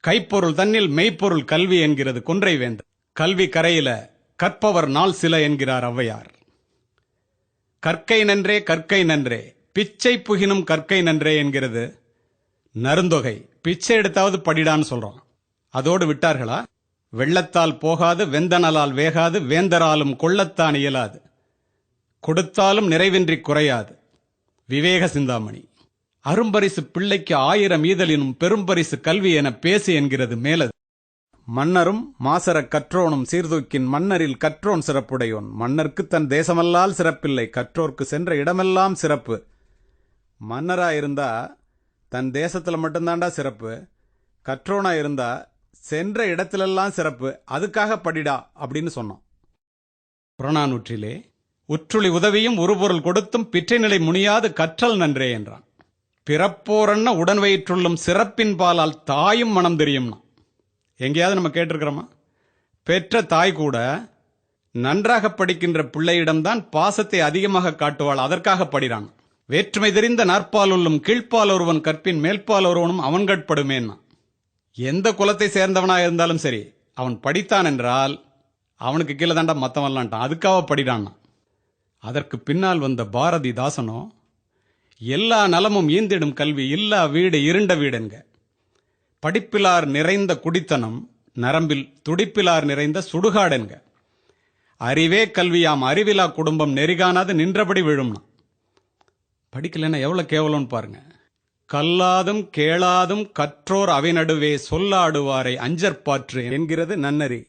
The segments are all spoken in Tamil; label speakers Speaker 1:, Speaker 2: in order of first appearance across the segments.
Speaker 1: கைப்பொருள் தன்னில் மெய்ப்பொருள் கல்வி என்கிறது கொன்றை வேந்தர். கல்வி கரையில கற்பவர் நாள் சில என்கிறார் ஔவையார். கற்கை நன்றே கற்கை நன்றே பிச்சை புகினும் கற்கை நன்றே என்கிறது நருந்தொகை. பிச்சை எடுத்தாவது படிடான்னு சொல்றோம். அதோடு விட்டார்களா? வெள்ளத்தால் போகாது வெந்தனலால் வேகாது வேந்தராலும் கொள்ளத்தான் இயலாது கொடுத்தாலும் நிறைவின்றி குறையாது விவேக சிந்தாமணி. அரும்பரிசு பிள்ளைக்கு 1000 ஈதலினும் பெரும்பரிசு கல்வி என பேசு என்கிறது மேலது. மன்னரும் மாசறக் கற்றோனும் சீர்தூக்கின் மன்னரில் கற்றோன் சிறப்புடையோன். மன்னர்க்கு தன் தேசமல்லால் சிறப்பில்லை, கற்றோர்க்கு சென்ற இடமெல்லாம் சிறப்பு. மன்னரா இருந்தா தன் தேசத்துல மட்டும்தாண்டா சிறப்பு, கற்றோனா இருந்தா சென்ற இடத்திலெல்லாம் சிறப்பு, அதுக்காக படிடா அப்படின்னு சொன்னான். புறநானூற்றிலே உற்றுளி உதவியும் உருபொருள் கொடுத்தும் பிற்றை நிலை முனியாது கற்றல் நன்றே என்றான். பிறப்போரன்ன உடன் வயிற்றுள்ளும் சிறப்பின் பாலால் தாயும் மனம் தெரியும்னா. எங்கேயாவது நம்ம கேட்டிருக்கிறோமா? பெற்ற தாய் கூட நன்றாக படிக்கின்ற பிள்ளையிடம்தான் பாசத்தை அதிகமாக காட்டுவாள், அதற்காக படிறான். வேற்றுமை தெரிந்த நாற்பால் உள்ளும் கீழ்ப்பால் ஒருவன் கற்பின் மேல்பால் ஒருவனும் அவன் கட்படுமேன்னா. எந்த குலத்தை சேர்ந்தவனா இருந்தாலும் சரி, அவன் படித்தான் என்றால் அவனுக்கு கீழே தாண்டா மத்தவன்லான்ட்டான், அதுக்காக படிடான்னா. அதற்கு பின்னால் வந்த பாரதிதாசனோ எல்லா நலமும் ஈந்திடும் கல்வி இல்லா வீடு இருண்ட வீடென்க. படிப்பிலார் நிறைந்த குடித்தனம் நரம்பில் துடிப்பிலார் நிறைந்த சுடுகாடென்க. அறிவே கல்வியாம் அறிவிலா குடும்பம் நெறிகானாது நின்றபடி விழும்னா. படிக்கலன்னா எவ்வளவு கேவலம்னு பாருங்க. கல்லாதும் கேளாதும் கற்றோர் அவை நடுவே சொல்லாடுவாரை அஞ்சற்பாற்று என்கிறது நன்னறி.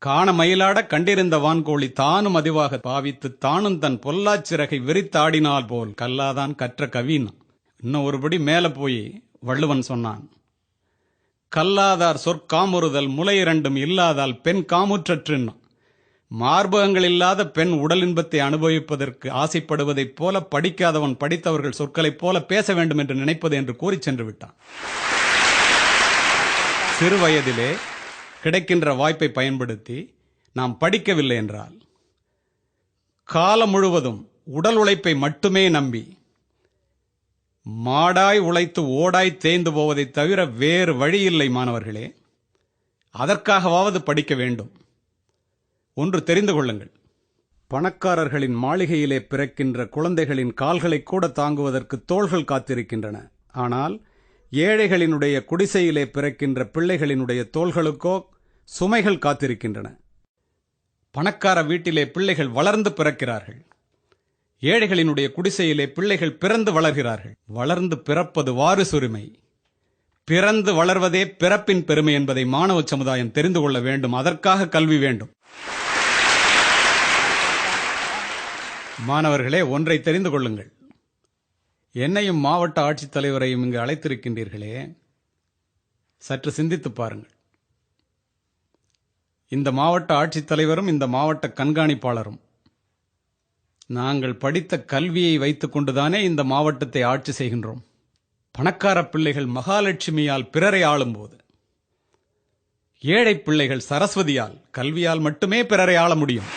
Speaker 1: காண மயிலாட கண்டிருந்த வான்கோழி தானும் அதிவாக பாவித்து தானும் தன் பொல்லாச்சிறகை விரித்தாடினால் போல் கல்லாதான் கற்ற கவினா. இன்னும் ஒருபடி மேல போய் வள்ளுவன் சொன்னான், கல்லாதார் சொற்காமுறுதல் முளை இரண்டும் இல்லாதால் பெண் காமுற்றற்றுன்னா. மார்பகங்கள் இல்லாத பெண் உடல் இன்பத்தை அனுபவிப்பதற்கு ஆசைப்படுவதைப் போல படிக்காதவன் படித்தவர்கள் சொற்களைப் போல பேச வேண்டும் என்று நினைப்பது என்று கூறி சென்று விட்டான். சிறு வயதிலே கிடைக்கின்ற வாய்ப்பை பயன்படுத்தி நாம் படிக்கவில்லை என்றால் காலம் முழுவதும் உடல் உழைப்பை மட்டுமே நம்பி மாடாய் உழைத்து ஓடாய் தேய்ந்து போவதை தவிர வேறு வழியில்லை மாணவர்களே. அதற்காகவாவது படிக்க வேண்டும். ஒன்று தெரிந்து கொள்ளுங்கள், பணக்காரர்களின் மாளிகையிலே பிறக்கின்ற குழந்தைகளின் கால்களை கூட தாங்குவதற்கு தோள்கள் காத்திருக்கின்றன. ஆனால் ஏழைகளினுடைய குடிசையிலே பிறக்கின்ற பிள்ளைகளினுடைய தோள்களுக்கோ சுமைகள் காத்திருக்கின்றன. பணக்கார வீட்டிலே பிள்ளைகள் வளர்ந்து பிறக்கிறார்கள், ஏழைகளினுடைய குடிசையிலே பிள்ளைகள் பிறந்து வளர்கிறார்கள். வளர்ந்து பிறப்பது வாரிசுரிமை, பிறந்து வளர்வதே பிறப்பின் பெருமை என்பதை மாணவ சமுதாயம் தெரிந்து கொள்ள வேண்டும். அதற்காக கல்வி வேண்டும். மாணவர்களே, ஒன்றை தெரிந்து கொள்ளுங்கள். என்னையும் மாவட்ட ஆட்சித்தலைவரையும் இங்கு அழைத்திருக்கின்றீர்களே, சற்று சிந்தித்து பாருங்கள். இந்த மாவட்ட ஆட்சித்தலைவரும் இந்த மாவட்ட கண்காணிப்பாளரும் நாங்கள் படித்த கல்வியை வைத்துக் கொண்டுதானே இந்த மாவட்டத்தை ஆட்சி செய்கின்றோம். பணக்கார பிள்ளைகள் மகாலட்சுமியால் பிறரை ஆளும்போது, ஏழை பிள்ளைகள் சரஸ்வதியால் கல்வியால் மட்டுமே பிறரை ஆள முடியும்.